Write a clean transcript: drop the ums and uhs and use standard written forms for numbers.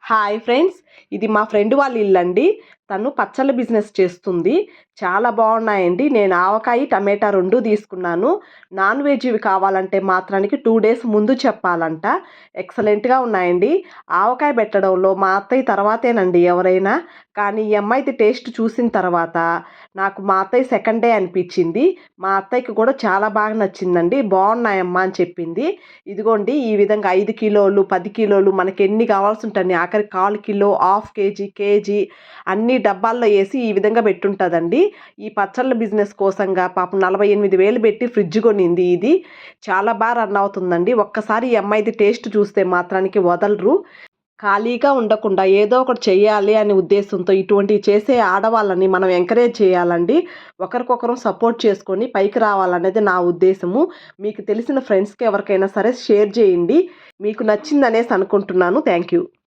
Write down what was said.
Hi friends, ఇది మా friend వాళ్ళ ఇల్లండి. తను పచ్చళ్ళ బిజినెస్ చేస్తుంది. చాలా బాగున్నాయండి. నేను ఆవకాయ టమాటా 2 తీసుకున్నాను. నాన్ వెజ్వి కావాలంటే మాత్రానికి 2 డేస్ ముందు చెప్పాలంట. ఎక్సలెంట్గా ఉన్నాయండి. ఆవకాయ పెట్టడంలో మా అత్తయ్య తర్వాతేనండి ఎవరైనా. కానీ ఈ అమ్మాయిది టేస్ట్ చూసిన తర్వాత నాకు మా అత్తయ్య సెకండ్ డే అనిపించింది. మా అత్తయ్యకి కూడా చాలా బాగా నచ్చిందండి. బాగున్నాయమ్మా అని చెప్పింది. ఇదిగోండి ఈ విధంగా 5 కిలోలు 10 కిలోలు మనకి ఎన్ని కావాల్సి ఉంటుంది, ఆఖరికి 1/4 కిలో, హాఫ్ కేజీ, కేజీ అన్ని డబ్బాల్లో వేసి ఈ విధంగా పెట్టుంటుందండి. ఈ పచ్చళ్ళ బిజినెస్ కోసంగా పాపం 48,000 పెట్టి ఫ్రిడ్జ్ కొనింది. ఇది చాలా బాగా రన్ అవుతుందండి. ఒక్కసారి ఈ అమ్మాయిది టేస్ట్ చూస్తే మాత్రానికి వదలరు. ఖాళీగా ఉండకుండా ఏదో ఒకటి చెయ్యాలి అనే ఉద్దేశంతో ఇటువంటివి చేసే ఆడవాళ్ళని మనం ఎంకరేజ్ చేయాలండి. ఒకరికొకరు సపోర్ట్ చేసుకొని పైకి రావాలనేది నా ఉద్దేశము. మీకు తెలిసిన ఫ్రెండ్స్కి ఎవరికైనా సరే షేర్ చేయండి. మీకు నచ్చిందనేసి అనుకుంటున్నాను. Thank you.